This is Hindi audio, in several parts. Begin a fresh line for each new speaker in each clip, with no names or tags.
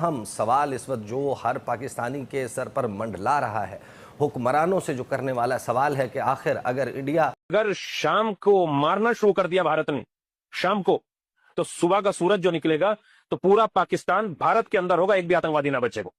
अहम सवाल इस वक्त जो हर पाकिस्तानी के सर पर मंडला रहा है, हुक्मरानों से जो करने वाला सवाल है कि आखिर अगर इंडिया
अगर शाम को मारना शुरू कर दिया भारत ने, शाम को, तो सुबह का सूरज जो निकलेगा तो पूरा पाकिस्तान भारत के अंदर होगा, एक भी आतंकवादी ना बचेगा।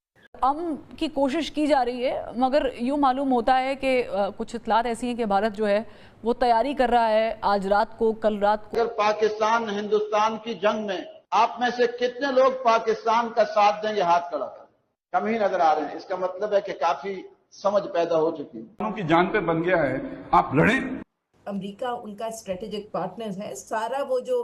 अमन की कोशिश की जा रही है, मगर यूँ मालूम होता है कि कुछ इतलात ऐसी हैं कि भारत जो है वो तैयारी कर रहा है आज रात को, कल रात को।
अगर पाकिस्तान हिंदुस्तान की जंग में आप में से कितने लोग पाकिस्तान का साथ देंगे, हाथ खड़ा करें। कम ही नजर आ रहे हैं। इसका मतलब है कि काफी समझ पैदा हो चुकी है।
उनकी जान पे बन गया है, आप लड़ें।
अमेरिका उनका स्ट्रेटेजिक पार्टनर है। सारा वो जो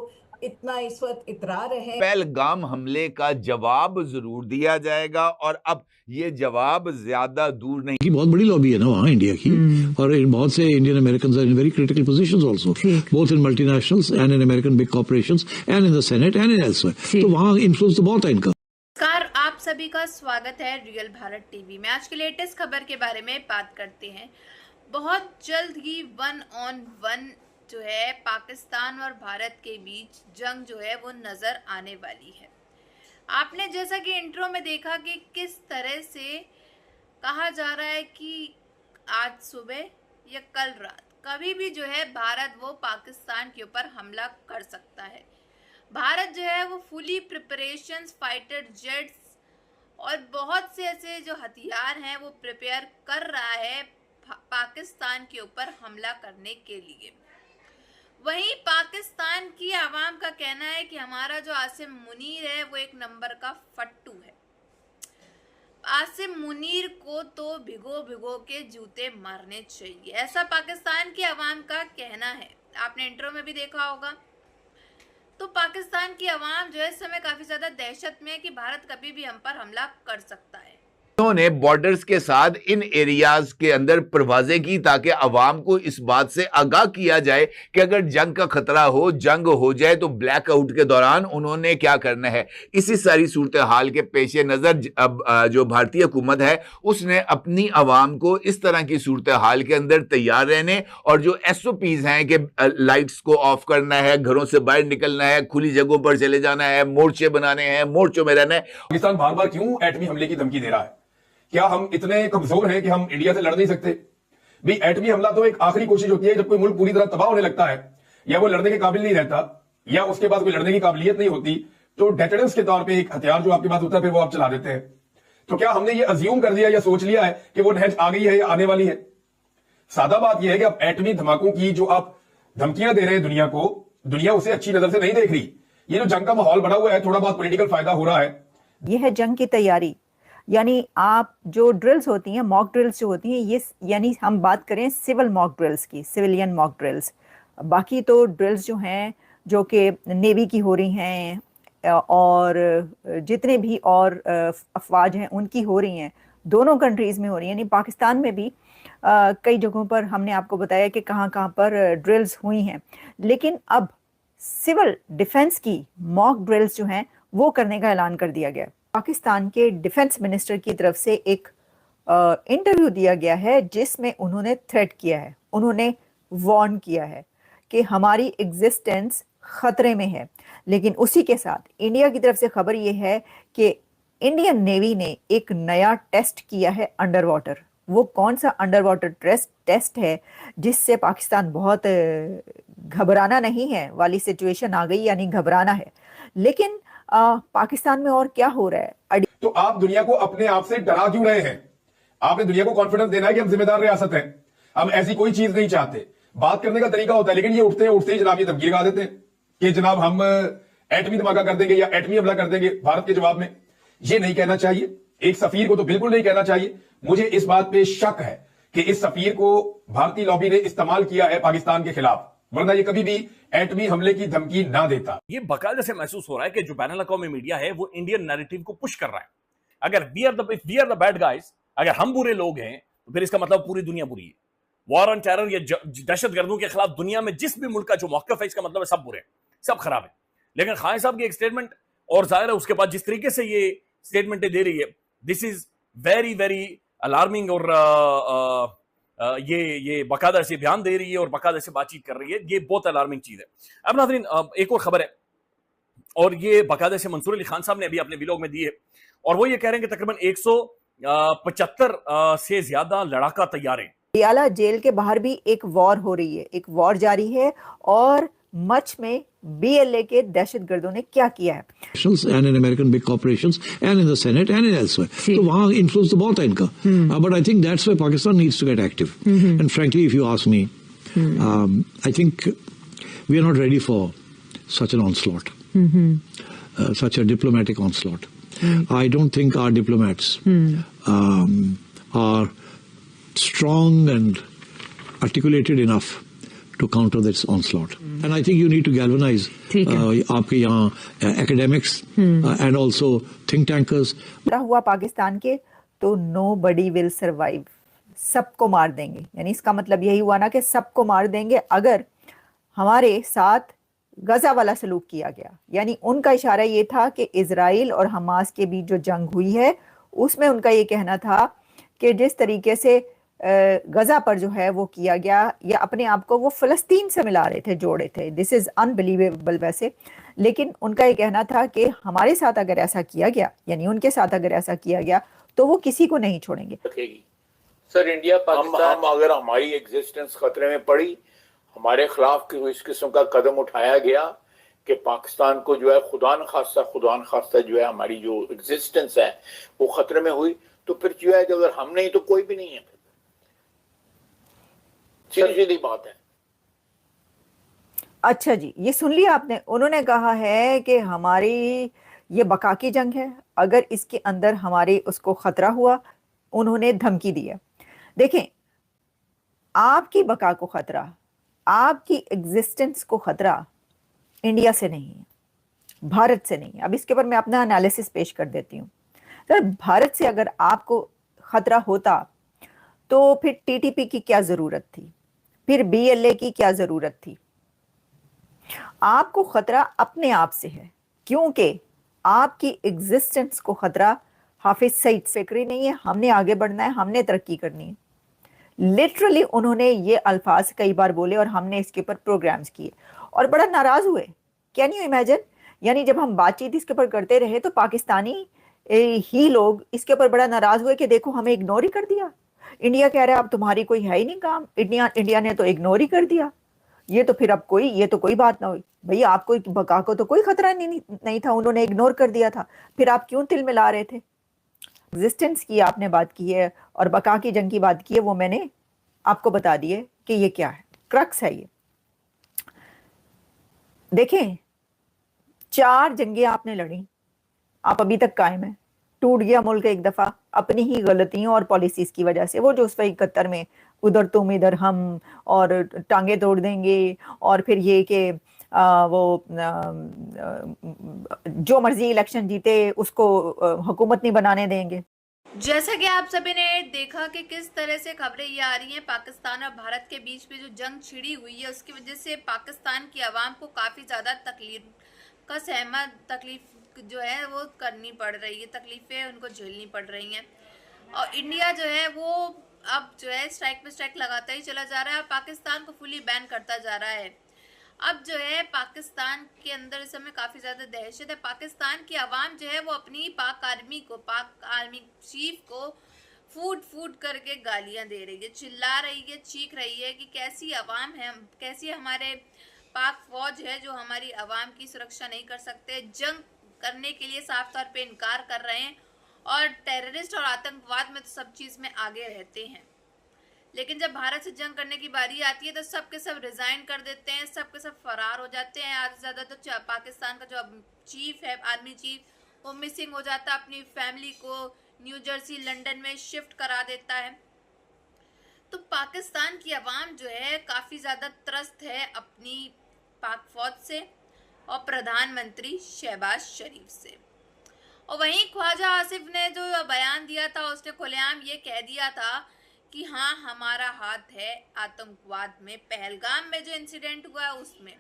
इतना इस वक्त इतरा रहे हैं,
पहलगाम हमले का जवाब जरूर दिया जाएगा, और अब ये जवाब ज्यादा दूर नहीं।
की बहुत बड़ी लॉबी है ना वहाँ इंडिया की, और बहुत से Indian American are in very critical positions also, both in multinationals and in American big corporations and in the senate and in elsewhere. तो वहाँ इन्फ्लुएंस तो बहुत है इनका।
नमस्कार, आप सभी का स्वागत है रियल भारत टीवी में। आज के लेटेस्ट खबर के बारे में बात करते हैं। बहुत जल्द ही 1-on-1 जो है पाकिस्तान और भारत के बीच जंग जो है वो नज़र आने वाली है। आपने जैसा कि इंट्रो में देखा कि किस तरह से कहा जा रहा है कि आज सुबह या कल रात कभी भी जो है भारत वो पाकिस्तान के ऊपर हमला कर सकता है। भारत जो है वो फुली प्रिपरेशंस, फाइटर जेट्स और बहुत से ऐसे जो हथियार हैं वो प्रिपेयर कर रहा है पाकिस्तान के ऊपर हमला करने के लिए। वहीं पाकिस्तान की आवाम का कहना है कि हमारा जो आसिम मुनीर है वो एक नंबर का फट्टू है। आसिम मुनीर को तो भिगो भिगो के जूते मारने चाहिए, ऐसा पाकिस्तान की आवाम का कहना है। आपने इंट्रो में भी देखा होगा। तो पाकिस्तान की आवाम जो है इस समय काफी ज्यादा दहशत में है कि भारत कभी भी हम पर हमला कर सकता है।
उन्होंने बॉर्डर्स के साथ इन एरियाज के अंदर परवाजें की ताकि अवाम को इस बात से आगाह किया जाए कि अगर जंग का खतरा हो, जंग हो जाए तो ब्लैकआउट के दौरान उन्होंने क्या करना है। इसी सारी सूरत हाल के पेश नज़र अब जो भारतीय हुकूमत है उसने अपनी अवाम को इस तरह की सूरत हाल के अंदर तैयार रहने और जो SOPs हैं कि लाइट्स को ऑफ करना है, घरों से बाहर निकलना है, खुली जगहों पर चले जाना है, मोर्चे बनाने हैं, मोर्चों में रहना है।
पाकिस्तान बार बार क्यों एटमी हमले की धमकी दे रहा है? क्या हम इतने कमजोर हैं कि हम इंडिया से लड़ नहीं सकते? भी एटमी हमला तो एक आखिरी कोशिश होती है जब कोई मुल्क पूरी तरह तबाह होने लगता है या वो लड़ने के काबिल नहीं रहता या उसके पास कोई लड़ने की काबिलियत नहीं होती, तो डेटरेंस के तौर पे एक हथियार जो आपके पास होता है फिर वो आप चला देते हैं। तो क्या हमने ये अज्यूम कर दिया या सोच लिया है कि वो नहज आ गई है या आने वाली है? सादा बात यह है कि अब एटमी धमाकों की जो आप धमकियां दे रहे हैं दुनिया को, दुनिया उसे अच्छी नजर से नहीं देख रही। ये जो जंग का माहौल बना हुआ है, थोड़ा बहुत पॉलिटिकल फायदा हो रहा है।
यह है जंग की तैयारी। यानी आप जो ड्रिल्स होती हैं, मॉक ड्रिल्स जो होती हैं, ये यानी हम बात करें सिविल मॉक ड्रिल्स की, सिविलियन मॉक ड्रिल्स। बाकी तो ड्रिल्स जो हैं जो कि नेवी की हो रही हैं और जितने भी और अफवाज हैं उनकी हो रही हैं, दोनों कंट्रीज़ में हो रही हैं। यानी पाकिस्तान में भी कई जगहों पर हमने आपको बताया कि कहाँ कहाँ पर ड्रिल्स हुई हैं, लेकिन अब सिविल डिफेंस की मॉक ड्रिल्स जो हैं वो करने का ऐलान कर दिया गया। पाकिस्तान के डिफेंस मिनिस्टर की तरफ से एक इंटरव्यू दिया गया है जिसमें उन्होंने थ्रेट किया है, उन्होंने वार्न किया है कि हमारी एग्जिस्टेंस खतरे में है। लेकिन उसी के साथ इंडिया की तरफ से खबर यह है कि इंडियन नेवी ने एक नया टेस्ट किया है अंडर वाटर। वो कौन सा अंडर वाटर टेस्ट है जिससे पाकिस्तान बहुत घबराना नहीं है वाली सिचुएशन आ गई, यानी घबराना है। लेकिन पाकिस्तान में और क्या हो रहा है?
तो आप दुनिया को अपने आप से डरा क्यों रहे हैं? आपने दुनिया को कॉन्फिडेंस देना है कि हम जिम्मेदार रियासत हैं, हम ऐसी कोई चीज नहीं चाहते। बात करने का तरीका होता है, लेकिन ये उठते ही जनाब ये धमकी लगा देते हैं कि जनाब हम एटमी धमाका कर देंगे या एटमी हमला कर देंगे भारत के जवाब में। ये नहीं कहना चाहिए, एक सफीर को तो बिल्कुल नहीं कहना चाहिए। मुझे इस बात पे शक है कि इस सफीर को भारतीय लॉबी ने इस्तेमाल किया है पाकिस्तान के खिलाफ, वरना ये कभी भी एटमी हमले की धमकी ना देता।
ये बाकायदा से महसूस हो रहा है कि जो बैनुल अक़वामी मीडिया है वो इंडियन नैरेटिव को पुश कर रहा है। अगर we are the bad guys, अगर हम बुरे लोग हैं तो फिर इसका मतलब पूरी दुनिया बुरी है। वॉर ऑन टेरर या दहशतगर्दों के खिलाफ दुनिया में जिस भी मुल्क का जो मौक़िफ़ है, इसका मतलब है सब बुरे हैं, सब खराब है। लेकिन खान साहब की एक स्टेटमेंट, और जाहिर है उसके बाद जिस तरीके से ये स्टेटमेंटें दे रही है, this is very very alarming. और ये बाकायदा से बयान दे रही है और बाकायदा से बातचीत कर रही है, ये बहुत अलार्मिंग चीज है। अब नाज़रीन एक और खबर है, और ये बाकायदा से मंसूर अली खान साहब ने अभी अपने व्लॉग में दी है। और वो ये कह रहे हैं कि तकरीबन 175 से ज्यादा लड़ाका तैयार हैं।
पटियाला जेल के बाहर भी एक वॉर हो रही है, एक वॉर जारी है। और मच में BLA के दहशतगर्दों ने क्या किया है,
and in American big corporations and in the Senate and in elsewhere. तो वहाँ influence तो बहुत है इनका. But I think that's where Pakistan needs to get active. And frankly, if you ask me, I think we are not ready for such an onslaught, such a diplomatic onslaught. I don't think our diplomats are strong and articulated enough to counter this onslaught. And I think you need to galvanize आपके यहाँ academics and also think tankers.
हुआ पाकिस्तान के तो nobody will survive, सबको मार देंगे। यानी इसका मतलब यही हुआ ना कि सबको मार देंगे अगर हमारे साथ गजा वाला सलूक किया गया। यानी उनका इशारा ये था कि इजराइल और हमास के बीच जो जंग हुई है उसमें उनका ये कहना था कि जिस तरीके से गजा पर जो है वो किया गया, या अपने आप को वो फ़लस्तीन से मिला रहे थे, जोड़े थे। दिस इज़ अनबिलीवेबल वैसे, लेकिन उनका ये कहना था कि हमारे साथ अगर ऐसा किया गया, यानी उनके साथ अगर ऐसा किया गया तो वो किसी को नहीं छोड़ेंगे।
सर इंडिया पाकिस्तान हम अगर हमारी एग्जिस्टेंस खतरे में पड़ी, हमारे खिलाफ इस किस्म का कदम उठाया गया कि पाकिस्तान को जो है खुदा न खास्ता जो है हमारी जो एग्जिस्टेंस है वो खतरे में हुई, तो फिर जो है अगर हम नहीं तो कोई भी नहीं है। सीधी बात है।
अच्छा जी, ये सुन लिया आपने। उन्होंने कहा है कि हमारी ये बका की जंग है, अगर इसके अंदर हमारे उसको खतरा हुआ, उन्होंने धमकी दी है। देखें, आपकी बका को खतरा, आपकी एग्जिस्टेंस को खतरा इंडिया से नहीं है, भारत से नहीं है। अब इसके ऊपर मैं अपना एनालिसिस पेश कर देती हूँ। सर, भारत से अगर आपको खतरा होता तो फिर TTP की क्या जरूरत थी, फिर BLA की क्या जरूरत थी? आपको खतरा अपने आप से है, क्योंकि आपकी एग्जिस्टेंस को खतरा हाफिज सईद फिक्री नहीं है। हमने आगे बढ़ना है, हमने तरक्की करनी है। लिटरली उन्होंने ये अल्फाज कई बार बोले और हमने इसके ऊपर प्रोग्राम्स किए और बड़ा नाराज हुए। Can you imagine? यानी जब हम बातचीत इसके ऊपर करते रहे तो पाकिस्तानी ही लोग इसके ऊपर बड़ा नाराज हुए कि देखो हमें इग्नोर ही कर दिया। इंडिया कह रहा है अब तुम्हारी कोई है ही नहीं काम, इंडिया ने तो इग्नोर ही कर दिया। ये तो फिर अब ये तो कोई बात ना हुई। भैया आपको बका को तो कोई खतरा नहीं था, उन्होंने इग्नोर कर दिया था, फिर आप क्यों तिल मिला रहे थे? एग्जिस्टेंस की आपने बात की है और बका की जंग की बात की है, वो मैंने आपको बता दी है कि ये क्या है, क्रक्स है ये। देखें, 4 जंगें आपने लड़ी, आप अभी तक कायम है। टूट गया मुल्क एक दफा अपनी ही गलतियों और पॉलिसीज की वजह से। वो जो उस वक्त 71 में उधर तुम इधर हम और टांगे तोड़ देंगे और फिर ये कि जो मर्जी इलेक्शन जीते उसको हुकूमत नहीं बनाने देंगे।
जैसा कि आप सभी ने देखा कि किस तरह से खबरें ये आ रही हैं, पाकिस्तान और भारत के बीच में जो जंग छिड़ी हुई है उसकी वजह से पाकिस्तान की आवाम को काफ़ी ज़्यादा तकलीफ जो है वो करनी पड़ रही है, तकलीफें उनको झेलनी पड़ रही हैं। और इंडिया जो है वो अब जो है स्ट्राइक पे स्ट्राइक लगाता ही चला जा रहा है और पाकिस्तान को फुली बैन करता जा रहा है। अब जो है पाकिस्तान के अंदर इस समय काफ़ी ज़्यादा दहशत है। पाकिस्तान की आवाम जो है वो अपनी पाक आर्मी चीफ को फूट करके गालियां दे रही है, चिल्ला रही है, चीख रही है कि कैसी आवाम है, कैसी हमारे पाक फौज है जो हमारी आवाम की सुरक्षा नहीं कर सकते, जंग करने के लिए साफ तौर पे इनकार कर रहे हैं और टेररिस्ट और आतंकवाद में तो सब चीज़ में आगे रहते हैं। लेकिन जब भारत से जंग करने की बारी आती है तो सब के सब रिजाइन कर देते हैं, सब के सब फरार हो जाते हैं। आधे से ज़्यादा तो पाकिस्तान का जो चीफ है, आर्मी चीफ, वो मिसिंग हो जाता है, अपनी फैमिली को न्यू जर्सी लंदन में शिफ्ट करा देता है। तो पाकिस्तान की आवाम जो है काफ़ी ज़्यादा त्रस्त है अपनी पाक फौज से और प्रधानमंत्री शहबाज शरीफ से। और वहीं ख्वाजा आसिफ ने जो बयान दिया था उसने खुलेआम ये कह दिया था कि हाँ हमारा हाथ है आतंकवाद में, पहलगाम में जो इंसिडेंट हुआ है उसमें।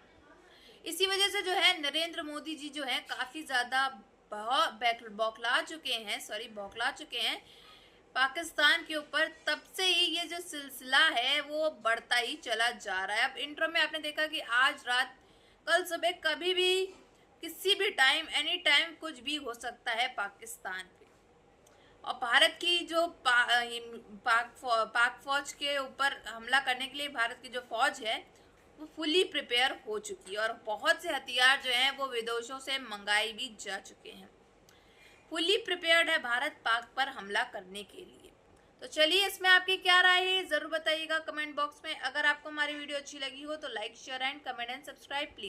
इसी वजह से जो है नरेंद्र मोदी जी जो है काफ़ी ज़्यादा बौखला चुके हैं पाकिस्तान के ऊपर। तब से ही ये जो सिलसिला है वो बढ़ता ही चला जा रहा है। अब इंट्रो में आपने देखा कि आज रात, कल सुबह, कभी भी, किसी भी टाइम, एनी टाइम कुछ भी हो सकता है पाकिस्तान पे। और भारत की जो पाक फौज के ऊपर हमला करने के लिए भारत की जो फौज है वो फुली प्रिपेयर हो चुकी है और बहुत से हथियार जो हैं वो विदेशों से मंगाए भी जा चुके हैं। फुली प्रिपेयर्ड है भारत पाक पर हमला करने के लिए। तो चलिए, इसमें आपकी क्या राय है जरूर बताइएगा कमेंट बॉक्स में। अगर आपको हमारी वीडियो अच्छी लगी हो तो like, share and comment and subscribe please.